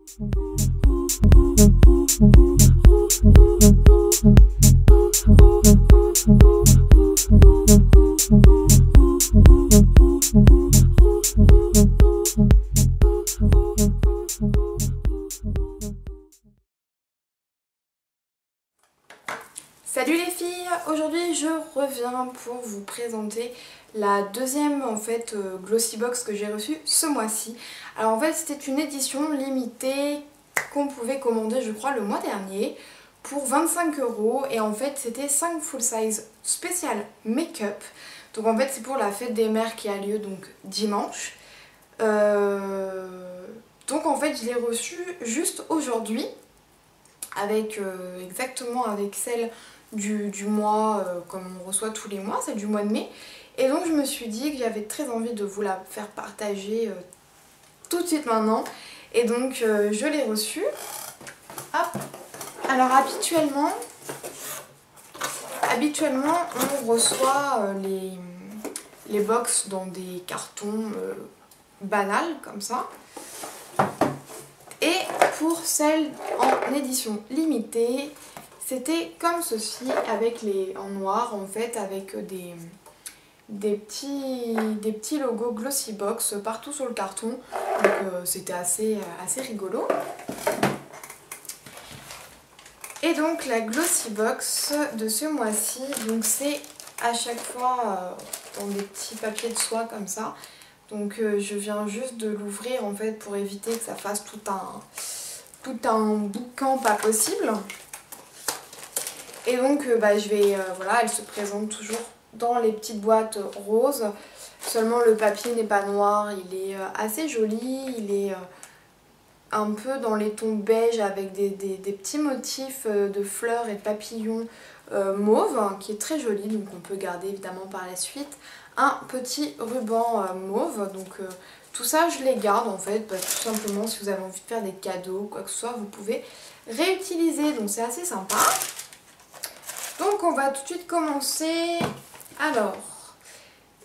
Salut les filles, aujourd'hui je reviens pour vous présenter la deuxième Glossy Box que j'ai reçue ce mois-ci. Alors en fait c'était une édition limitée qu'on pouvait commander je crois le mois dernier pour 25 € et en fait c'était 5 full size spécial make-up. Donc en fait c'est pour la fête des mères qui a lieu donc dimanche. Donc en fait je l'ai reçue juste aujourd'hui avec exactement avec celle du mois comme on reçoit tous les mois, celle du mois de mai. Et donc je me suis dit que j'avais très envie de vous la faire partager tout de suite maintenant. Et donc je l'ai reçue. Hop. Alors habituellement on reçoit les box dans des cartons banals comme ça. Et pour celle en édition limitée, c'était comme ceci avec en noir en fait avec des petits logos Glossy Box partout sur le carton. Donc c'était assez rigolo. Et donc la Glossy Box de ce mois-ci, donc c'est à chaque fois dans des petits papiers de soie comme ça. Donc je viens juste de l'ouvrir en fait pour éviter que ça fasse tout un boucan pas possible. Et donc voilà, elle se présente toujours dans les petites boîtes roses. Seulement le papier n'est pas noir, il est assez joli, il est un peu dans les tons beige avec des petits motifs de fleurs et de papillons mauve qui est très joli, donc on peut garder évidemment par la suite. Un petit ruban mauve, donc tout ça je les garde en fait, tout simplement si vous avez envie de faire des cadeaux, quoi que ce soit, vous pouvez réutiliser, donc c'est assez sympa. Donc on va tout de suite commencer. Alors,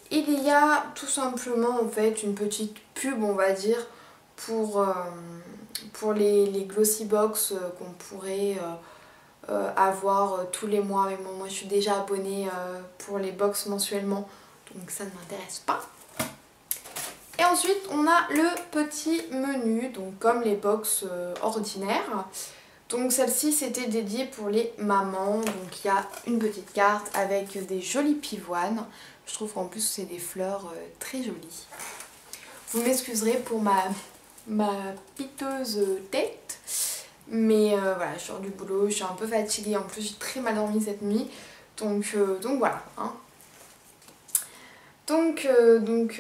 il y a tout simplement en fait une petite pub on va dire pour les Glossy Box qu'on pourrait avoir tous les mois. Mais bon, moi je suis déjà abonnée pour les box mensuellement, donc ça ne m'intéresse pas. Et ensuite on a le petit menu, donc comme les box ordinaires. Donc celle-ci c'était dédié pour les mamans, donc il y a une petite carte avec des jolies pivoines. Je trouve qu'en plus c'est des fleurs très jolies. Vous m'excuserez pour ma piteuse tête, mais voilà, je sors du boulot, je suis un peu fatiguée, en plus j'ai très mal dormi cette nuit, donc voilà. Hein. Donc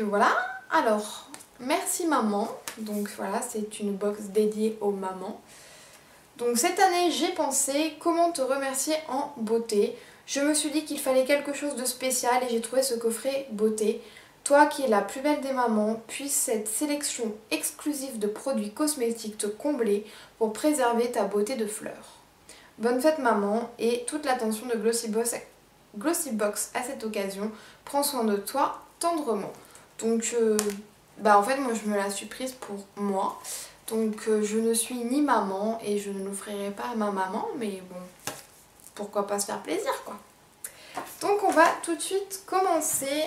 voilà, alors merci maman, donc voilà c'est une box dédiée aux mamans. Donc cette année j'ai pensé comment te remercier en beauté. Je me suis dit qu'il fallait quelque chose de spécial et j'ai trouvé ce coffret beauté. Toi qui es la plus belle des mamans, puisse cette sélection exclusive de produits cosmétiques te combler pour préserver ta beauté de fleurs. Bonne fête maman et toute l'attention de Glossy Box à cette occasion. Prends soin de toi tendrement. Donc en fait moi je me la suis prise pour moi. Donc je ne suis ni maman et je ne l'offrirai pas à ma maman, mais bon, pourquoi pas se faire plaisir quoi. Donc on va tout de suite commencer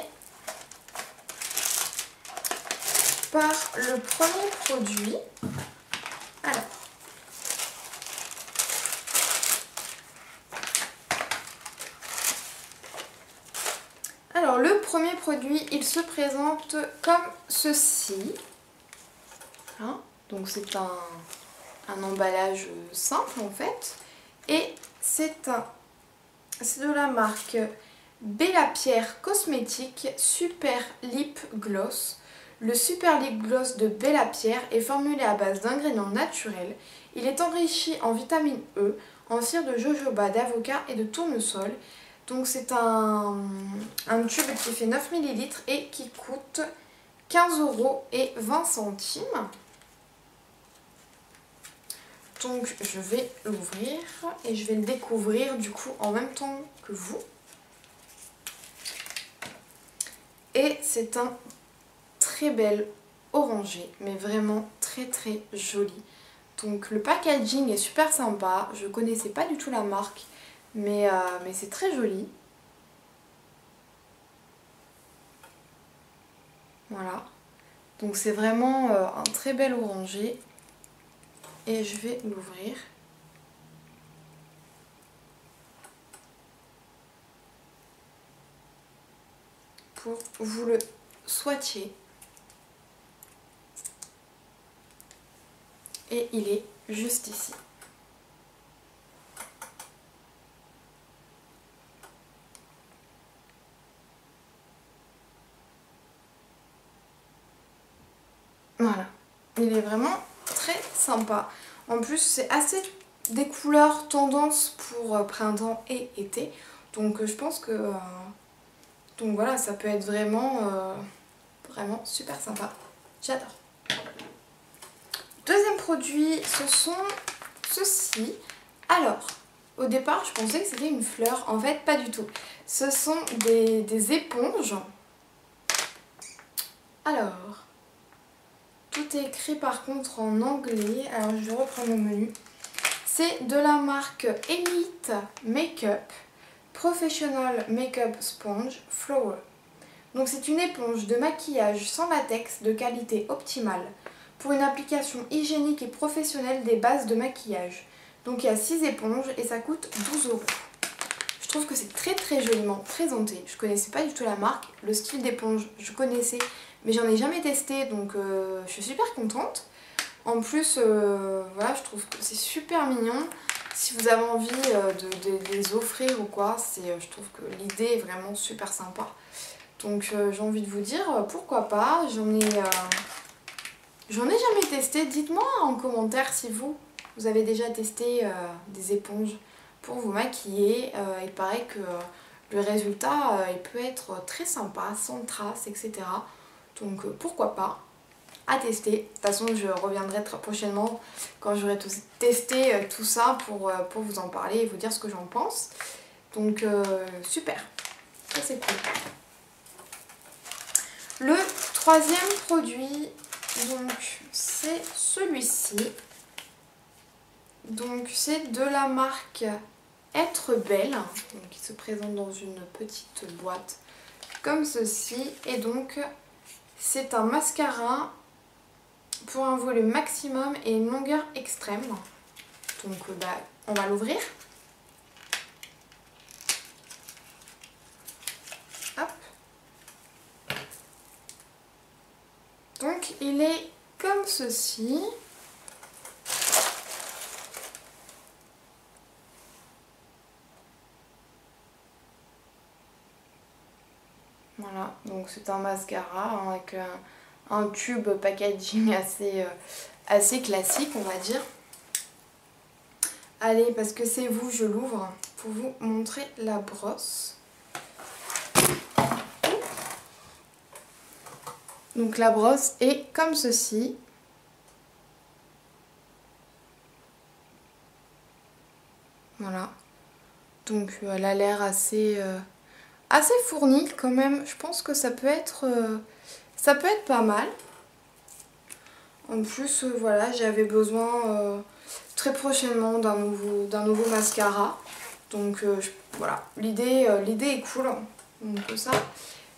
par le premier produit. Alors le premier produit, il se présente comme ceci. Hein, donc c'est un emballage simple en fait. Et c'est de la marque Bella Pierre Cosmétique Super Lip Gloss. Le Super Lip Gloss de Bella Pierre est formulé à base d'ingrédients naturels. Il est enrichi en vitamine E, en cire de jojoba, d'avocat et de tournesol. Donc c'est un tube qui fait 9 ml et qui coûte 15,20 €. Donc je vais l'ouvrir et je vais le découvrir du coup en même temps que vous. Et c'est un très bel orangé, mais vraiment très joli. Donc le packaging est super sympa, je connaissais pas du tout la marque, mais c'est très joli. Voilà, donc c'est vraiment un très bel orangé et je vais l'ouvrir. Pour vous le swatcher. Et il est juste ici. Voilà, il est vraiment très sympa. En plus, c'est assez des couleurs tendance pour printemps et été. Donc je pense que donc voilà, ça peut être vraiment vraiment super sympa. J'adore. Deuxième produit, ce sont ceux-ci. Alors, au départ, je pensais que c'était une fleur. En fait, pas du tout. Ce sont des éponges. Alors, tout est écrit par contre en anglais. Alors, je vais reprendre le menu. C'est de la marque Elite Makeup Professional Makeup Sponge Flower. Donc c'est une éponge de maquillage sans latex de qualité optimale pour une application hygiénique et professionnelle des bases de maquillage. Donc il y a 6 éponges et ça coûte 12 €. Je trouve que c'est très joliment présenté. Je connaissais pas du tout la marque. Le style d'éponge, je connaissais, mais j'en ai jamais testé, donc je suis super contente. En plus, voilà, je trouve que c'est super mignon. Si vous avez envie de les offrir ou quoi, je trouve que l'idée est vraiment super sympa. Donc j'ai envie de vous dire, pourquoi pas. J'en ai jamais testé. Dites-moi en commentaire si vous avez déjà testé des éponges pour vous maquiller. Il paraît que le résultat il peut être très sympa, sans traces, etc. Donc pourquoi pas, à tester. De toute façon, je reviendrai très prochainement quand j'aurai testé tout ça pour vous en parler et vous dire ce que j'en pense. Donc super, ça c'est cool. Le troisième produit, donc c'est celui-ci. Donc c'est de la marque Être Belle, donc qui se présente dans une petite boîte comme ceci. Et donc c'est un mascara pour un volume maximum et une longueur extrême. Donc on va l'ouvrir. Hop. Donc il est comme ceci. Voilà, donc c'est un mascara avec un tube packaging assez classique, on va dire. Allez, parce que c'est vous, je l'ouvre pour vous montrer la brosse. Donc la brosse est comme ceci. Voilà. Donc elle a l'air assez fournie quand même. Je pense que ça peut être pas mal. En plus, voilà, j'avais besoin très prochainement d'un nouveau mascara. Donc voilà, l'idée est cool. Donc ça,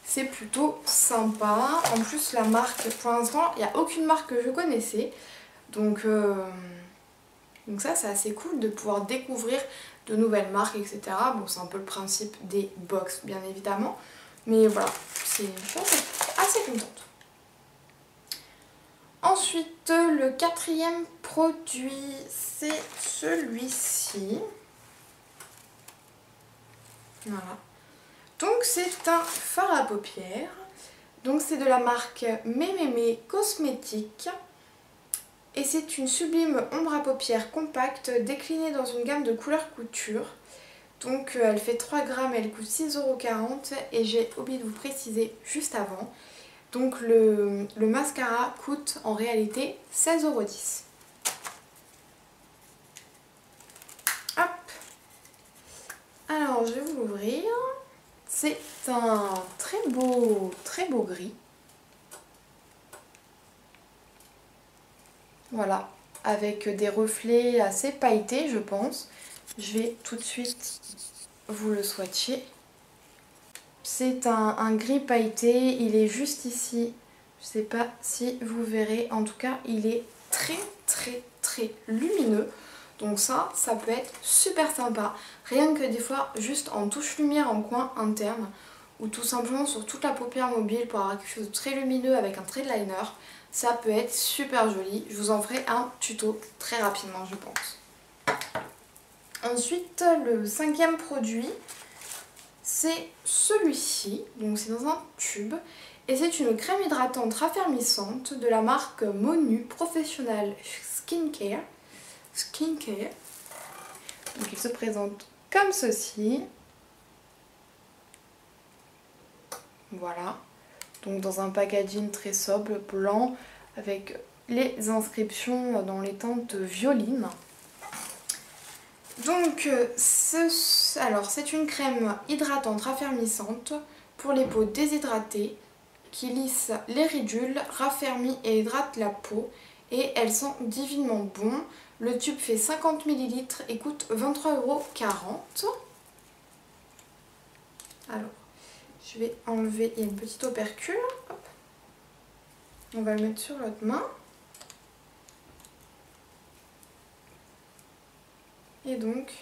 c'est plutôt sympa. En plus, la marque, pour l'instant, il n'y a aucune marque que je connaissais. Donc ça, c'est assez cool de pouvoir découvrir de nouvelles marques, etc. Bon, c'est un peu le principe des box, bien évidemment. Mais voilà, je suis assez contente. Ensuite, le quatrième produit, c'est celui-ci. Voilà. Donc c'est un fard à paupières. Donc c'est de la marque Mememe Cosmétiques. Et c'est une sublime ombre à paupières compacte déclinée dans une gamme de couleurs couture. Donc elle fait 3 grammes, elle coûte 6,40 € et j'ai oublié de vous préciser juste avant. Donc le mascara coûte en réalité 16,10 €. Hop. Alors je vais vous l'ouvrir. C'est un très beau gris. Voilà, avec des reflets assez pailletés je pense. Je vais tout de suite vous le swatcher. C'est un gris pailleté, il est juste ici. Je sais pas si vous verrez, en tout cas il est très lumineux. Donc ça peut être super sympa. Rien que des fois juste en touche lumière en coin interne ou tout simplement sur toute la paupière mobile pour avoir quelque chose de très lumineux avec un trait de liner. Ça peut être super joli. Je vous en ferai un tuto très rapidement je pense. Ensuite le 5e produit c'est celui-ci. Donc c'est dans un tube. Et c'est une crème hydratante raffermissante de la marque Monu Professional Skincare. Donc il se présente comme ceci. Voilà. Donc dans un packaging très sobre, blanc, avec les inscriptions dans les teintes violines. Donc c'est une crème hydratante raffermissante pour les peaux déshydratées qui lisse les ridules, raffermit et hydrate la peau et elle sent divinement bon. Le tube fait 50 ml et coûte 23,40 €. Alors, je vais enlever, il y a une petite opercule. Hop. On va le mettre sur l'autre main. Et donc,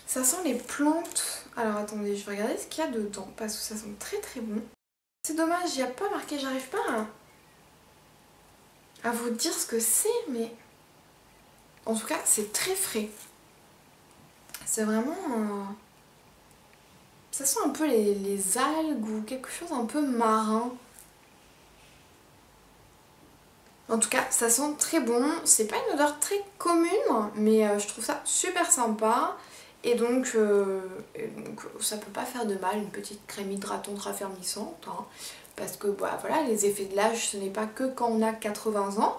ça sent les plantes. Alors attendez, je vais regarder ce qu'il y a dedans parce que ça sent très bon. C'est dommage, il n'y a pas marqué, j'arrive pas à vous dire ce que c'est, mais en tout cas c'est très frais. C'est vraiment... Ça sent un peu les algues ou quelque chose un peu marin. En tout cas, ça sent très bon. C'est pas une odeur très commune, mais je trouve ça super sympa. Et donc ça peut pas faire de mal, une petite crème hydratante raffermissante. Hein, parce que bah, voilà, les effets de l'âge, ce n'est pas que quand on a 80 ans.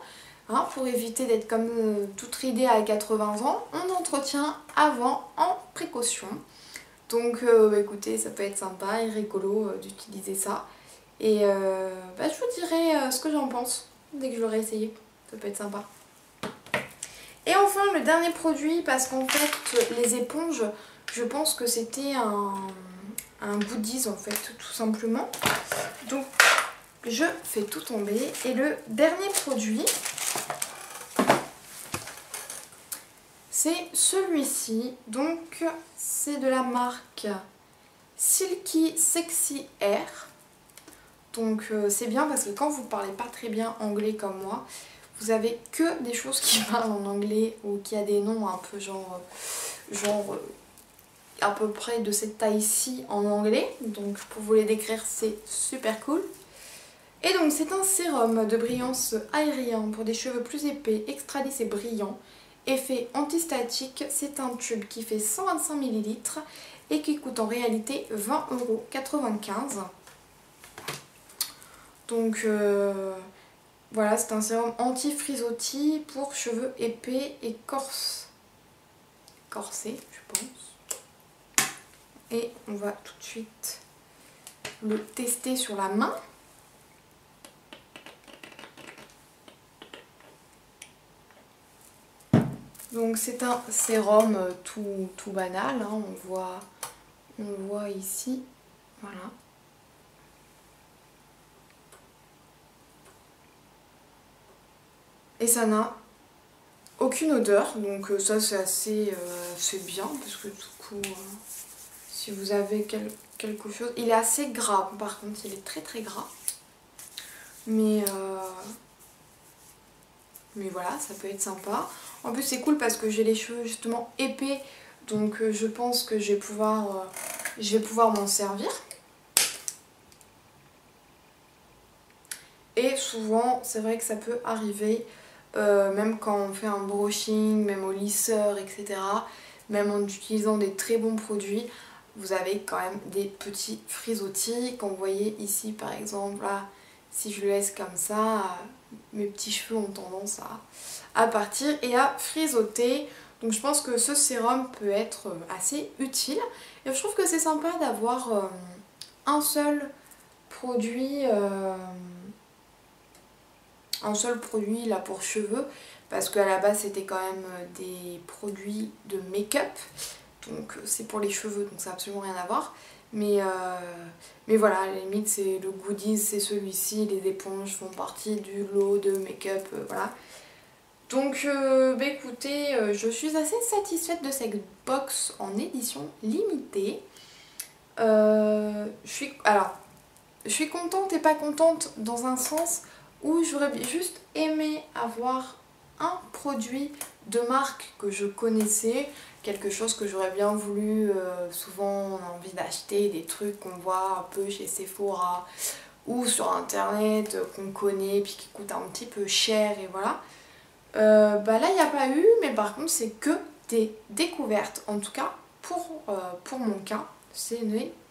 Hein, pour éviter d'être comme toute ridée à 80 ans, on entretient avant en précaution. Donc bah, écoutez, ça peut être sympa et rigolo d'utiliser ça. Et bah, je vous dirai ce que j'en pense dès que je l'aurai essayé. Ça peut être sympa. Et enfin le dernier produit, parce qu'en fait les éponges, je pense que c'était un goodies en fait tout simplement. Donc je fais tout tomber. Et le dernier produit, c'est celui-ci. Donc c'est de la marque Silky Sexy Air. Donc c'est bien parce que quand vous parlez pas très bien anglais comme moi, vous avez que des choses qui parlent en anglais ou qui a des noms un peu genre à peu près de cette taille-ci en anglais. Donc pour vous les décrire, c'est super cool. Et donc c'est un sérum de brillance aérien pour des cheveux plus épais, extra lisse et brillant. Effet antistatique, c'est un tube qui fait 125 ml et qui coûte en réalité 20,95 €. Donc voilà, c'est un sérum anti-frisottis pour cheveux épais et corsés, je pense. Et on va tout de suite le tester sur la main. Donc c'est un sérum tout banal, hein, on le voit ici, voilà. Et ça n'a aucune odeur, donc ça c'est assez bien, parce que du coup, si vous avez quelque chose... Il est assez gras, par contre, il est très gras. Mais voilà, ça peut être sympa. En plus c'est cool parce que j'ai les cheveux justement épais, donc je pense que je vais pouvoir m'en servir. Et souvent, c'est vrai que ça peut arriver, même quand on fait un brushing, même au lisseur, etc. Même en utilisant des très bons produits, vous avez quand même des petits frisottis. Comme vous voyez ici par exemple, là, si je le laisse comme ça, mes petits cheveux ont tendance à partir et à frisoter. Donc je pense que ce sérum peut être assez utile. Et je trouve que c'est sympa d'avoir un seul produit un seul produit là pour cheveux, parce qu'à la base c'était quand même des produits de make-up, donc c'est pour les cheveux, donc ça n'a absolument rien à voir. Mais voilà, à la limite c'est le goodies, c'est celui-ci, les éponges font partie du lot de make-up, voilà. Donc bah écoutez, je suis assez satisfaite de cette box en édition limitée. Je suis contente et pas contente dans un sens où j'aurais juste aimé avoir un produit de marque que je connaissais, quelque chose que j'aurais bien voulu, souvent on a envie d'acheter des trucs qu'on voit un peu chez Sephora ou sur internet, qu'on connaît puis qui coûtent un petit peu cher et voilà. Bah là il n'y a pas eu, mais par contre c'est que des découvertes, en tout cas pour mon cas, c'est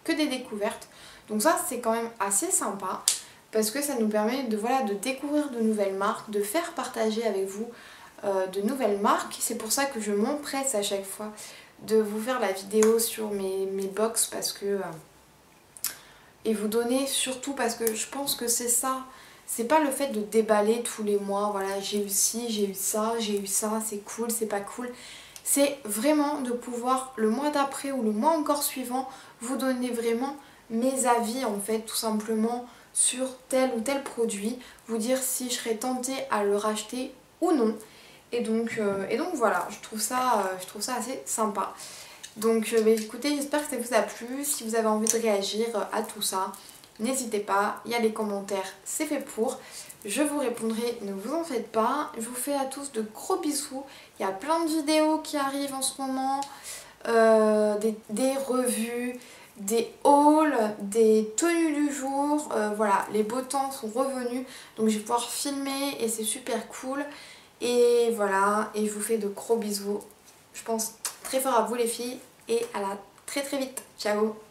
que des découvertes. Donc ça c'est quand même assez sympa parce que ça nous permet de, voilà, de découvrir de nouvelles marques, de faire partager avec vous de nouvelles marques. C'est pour ça que je m'empresse à chaque fois de vous faire la vidéo sur mes box parce que et vous donner surtout parce que je pense que c'est ça. C'est pas le fait de déballer tous les mois, voilà j'ai eu ci, j'ai eu ça, c'est cool, c'est pas cool. C'est vraiment de pouvoir le mois d'après ou le mois encore suivant vous donner vraiment mes avis en fait tout simplement sur tel ou tel produit, vous dire si je serais tentée à le racheter ou non. Et donc voilà, je trouve ça assez sympa. Donc bah, écoutez, j'espère que ça vous a plu. Si vous avez envie de réagir à tout ça, n'hésitez pas, il y a les commentaires, c'est fait pour. Je vous répondrai, ne vous en faites pas. Je vous fais à tous de gros bisous. Il y a plein de vidéos qui arrivent en ce moment, des revues, des hauls, des tenues du jour. Voilà, les beaux temps sont revenus, donc je vais pouvoir filmer et c'est super cool. Et voilà, et je vous fais de gros bisous. Je pense très fort à vous les filles et à la très vite. Ciao!